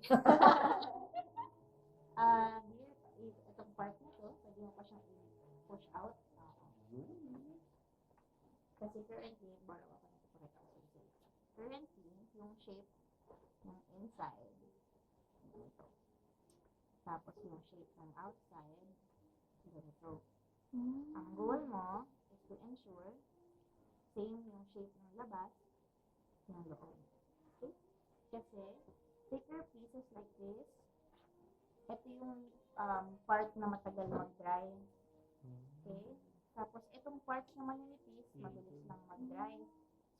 Itong part na to, pwede mo pa siyang i-push out. Kasi currently, borrow ako na ito pakita ko sa iyo. Currently, yung shape ng inside, ganito. Tapos yung shape ng outside, ganito. Ang goal mo is to ensure same yung shape ng labas, ng loob. Okay? Kasi, thicker pieces like this, ito yung part na matagal mag-dry. Okay? Tapos, itong parts na maninipis, mabilis lang mag-dry.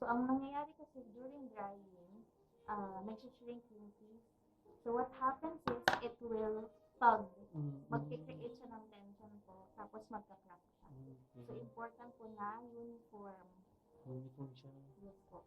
So, ang nangyayari kasi during drying, nag-shrink yung piece. So, what happens is, it will tug. Mag-create siya ng tension po, tapos magka-crack siya. So, important po na uniform. Uniform siya. Yes po.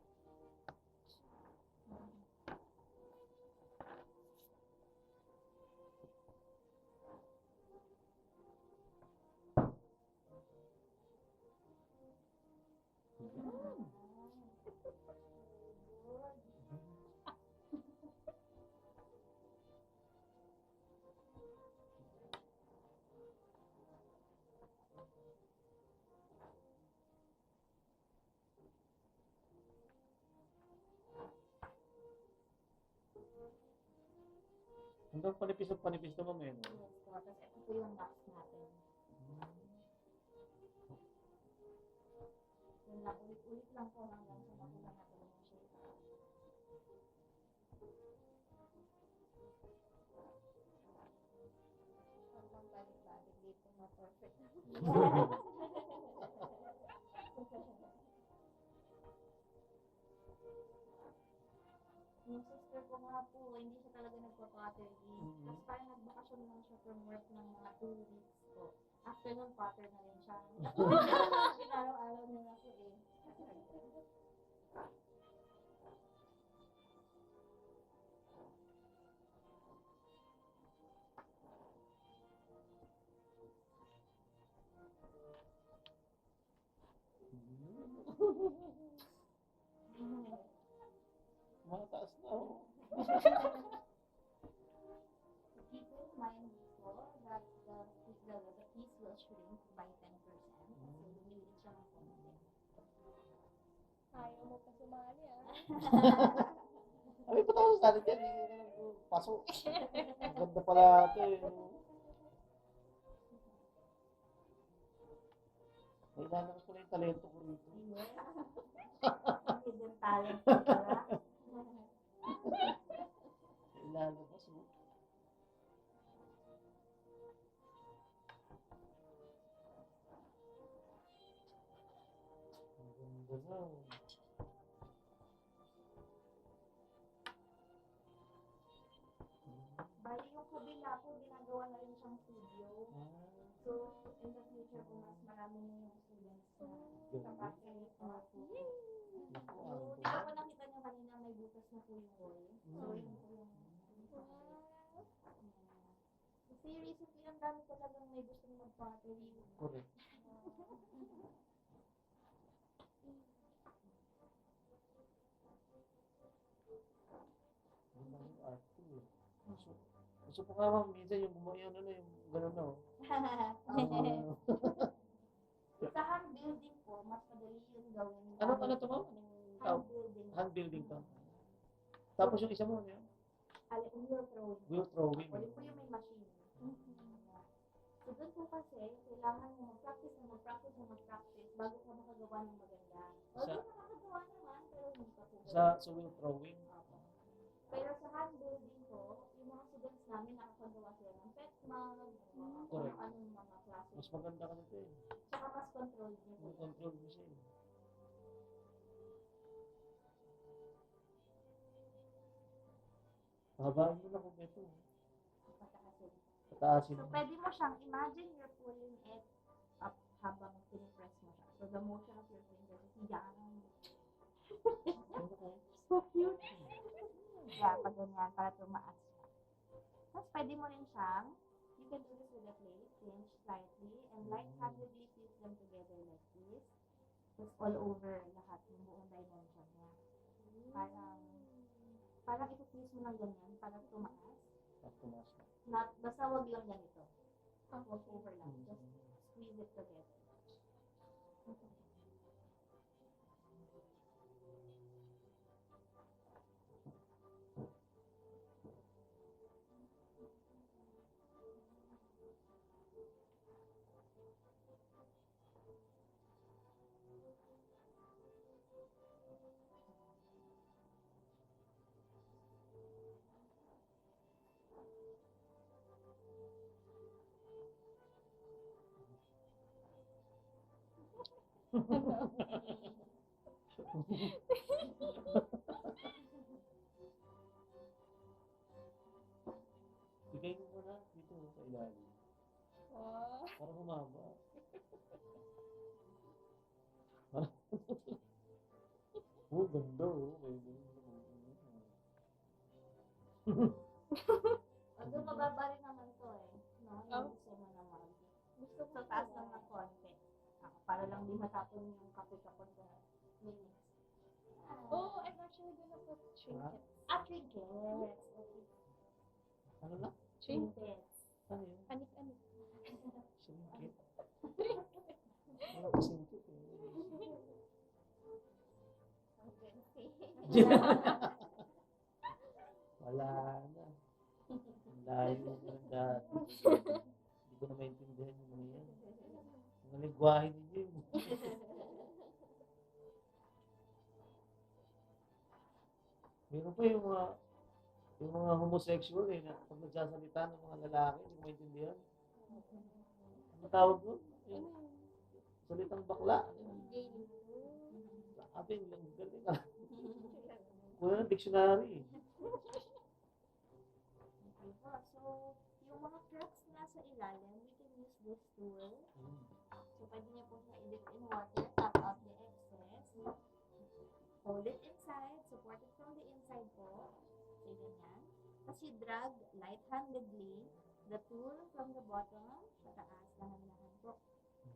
Hanggang panipis naman ngayon. Yes po. Tapos ito po yung box natin. Yun lang, ulit-ulit lang po hanggang sa makuha natin yung shape. Hanggang balik-balik dito na perfect. Yung sister ko nga po, hindi siya talaga nagpa-pottery. Tapos parang nagbakasyon lang siya from work ng mga 2 weeks po. After nun, potter na rin siya. Araw-araw na nga po eh. Mataas na ako. Keep in mind po that the piece will shrink by 10%. So, lumilit siya ng konti. Ayaw mo pa sumali ah. Ay, patapos natin yan. Pasok. Ang ganda pala ito eh. May lalabas ko na yung talento ko rito. Hidden talent po pala. May lalabas mo. Ang ganda na. Bali yung kabila po, ginagawa na rin siyang studio. So, in the future po, mas marami na yung students na sa factory po. So, di ba po nakita nyo kanina may butas na po yung wall? So, yun po yung kasi recently, ang dami talagang may gustong mag-pottery. Correct. Ganda yung art ko eh. Gusto ko nga ma'am, minsan yung gumawa ano na yung gano'n na oh. Sa hand building po, mas madali yung gawin. Ano to ma'am? Hand building. Hand building to. Tapos yung isa mo, ano yun? Wheel throwing. Wheel throwing. O, yun po yung may machine. So, doon po kasi, kailangan mo mag-practice bago ka makagawa ng maganda. Although nakakagawa naman, pero hindi pa po. Sa wheel throwing? Pero sa hand building po, yung mga students namin nakakagawa sila ng pet mug, Correct. anong mga klase. Mas maganda ka nito eh. Tsaka mas controlled niyo po. Control mo siya eh. Pahabain mo na kung ito. Patakasin. Pataasin So, mo. pwede mo siyang imagine you're pulling it up habang pinipress mo siya. So, the motion of your fingers is yan. So cute. Yeah, pag ganyan, para tumaas siya. Tapos, pwede mo rin siyang, you can do this with a plate, pinch slightly, and light-handedly fuse them together like this. Just all over lahat, yung buong dimension niya. Parang ito-fuse mo ng ganyan para tumaas. Basta wag lang ganito. Wag overlap. Just squeeze it together. Bigay mo muna dito sa ilalim. Oh. Para humaba. Oh, ganda oh. May Although mababa rin naman to eh. No? Yung gusto mo naman. Gusto ko So, taas lang ng konti. Para lang di matapon yung kape kapag minutes. Oh, I'm actually gonna put trinkets. Trinkets. Okay. Ano na? Trinkets. Ano yun? Anik-anik. Singkit. Wala ko singkit eh. Wala na. Ang layo ko ng dati. Hindi ko na maintindihan yung mga yan. Mga lingwahe ninyo yun. Meron pa yung mga homosexual eh, na pag nagsasalita ng mga lalaki, hindi ko maintindihan. Ano tawag doon? Yung salitang bakla. Sabi, lang galing ah. Wala ng dictionary eh. Okay po. So, yung mga cracks na sa ilalim, we can use this tool. So, pwede niyo po siya i-dip in water, tap out the excess. Hold it inside, support it from the inside po. So, ganyan. Tapos you drag light-handedly the tool from the bottom sa taas, dahan-dahan po.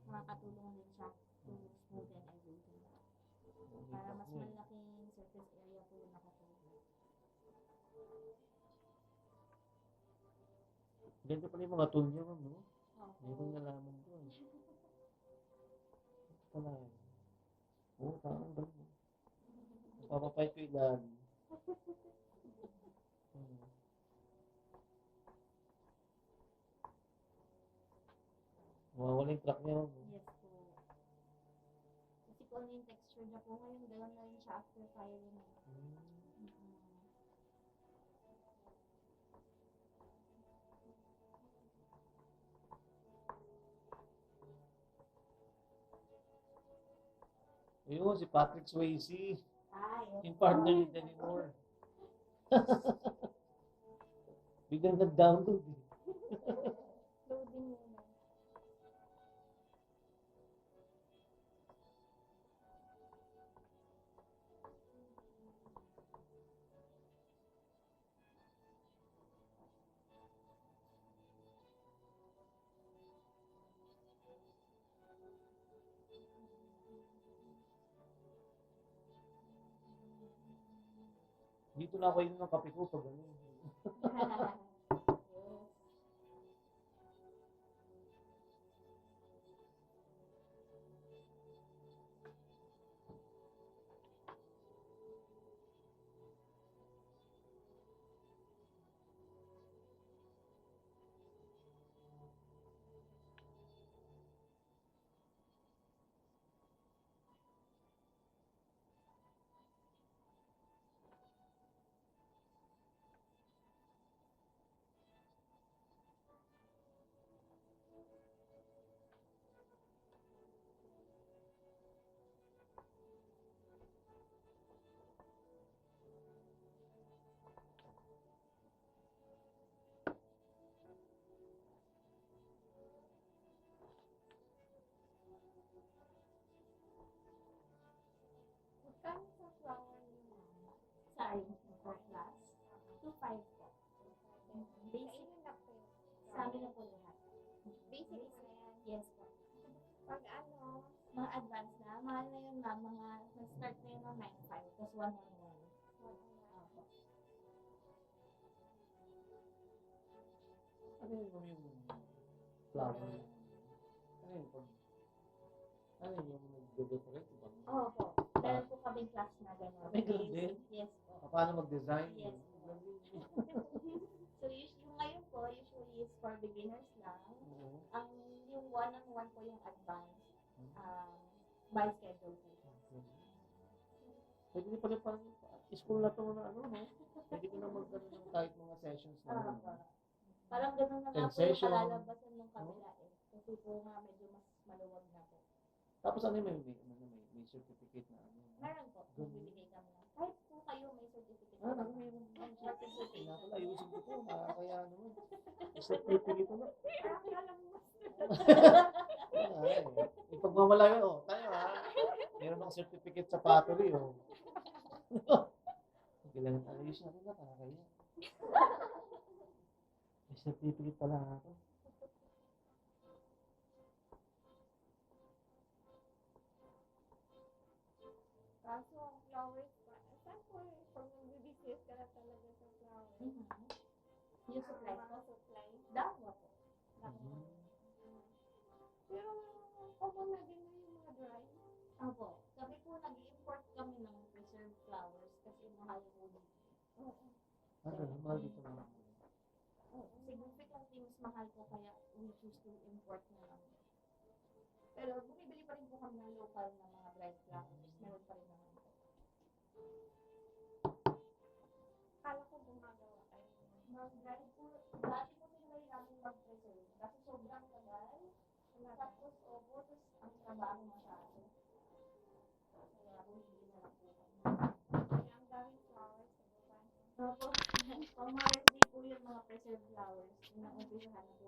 Makakatulong din siya to smoothen everything. Para mas malaking surface area po yung nakacover. Ganito pala yung mga tool niyo, no? Okay. Hindi ko nalaman ko eh. Pala eh. Oo, parang gano'n. Papapay ko ilalim. Mawawala yung track niya. No? Yes po. Kasi kung ano yung texture niya po ngayon, gano'n na rin siya after firing. Ayun, si Patrick Swayze. Yes. Yung partner ni Demi Moore. Biglang nag-download eh. Loading muna. Dito na ako yun ng kape ko pag ano. Yes. Magkano sa flower niyo? Sorry, for class. 2.5 po. Basic. Kainin na po. Sa amin na po lahat. Basic na yan. Yes po. Pag ano, Mga advanced na, mahal na yun ma'am, mga start na yun ng 9.5, tapos 111. Opo. Ano yun yung flower? Ano yun? Ano yung nag-decorate? Diba? Oo po. Meron po kaming class na gano'n. May ganun din? Yes po. Paano mag-design? Yes. So, usually, ngayon po, usually is for beginners lang. Oo. Ang yung one-on-one po yung advanced by schedule po. Pwede pa rin parang school na ito na ano, no? Pwede ko na magkaroon ng kahit mga sessions na ano. Parang gano'n na nga po yung Sensation. kalalabasan ng kabila eh. Kasi po nga medyo mas maluwag na po. Tapos ano yung may certificate na ano. Meron po, magbibigay kami ng. Kahit po kayo may certificate. Ah, naku, meron. Nakala, ayusin ko po. Kaya naman. Certificate na. Parang alam mo. Yung pagmamalayo, oh, tayo ha. Meron akong certificate sa pottery, oh. Kailangan ayusin natin na, para kaya. May certificate pala ako. Kaso ang flowers pa. Saan po pag mag-business ka na talaga sa flowers? Yung supply po. Supply. Dahwa po. Pero common na din na yung mga dry. Opo. Kami po nag-import kami ng preserved flowers kasi mahal po dito. Ano, mahal dito naman. Significantly mas mahal po kaya we choose to import na lang. Pero bumibili pa rin po kami ng local na mga dried flowers. Meron pa rin naman po. Kala ko gumagawa kayo. Mag-dried po, dati po sinulay namin mag-preserve. Kasi sobrang tagal. Tapos opo, tapos ang trabaho masyado. Kaya bumibili na lang po kami. Kaya ang daming flowers sa baba. Tapos, pang Mother's Day po yung mga preserved flowers. Yung naumpisahan na po.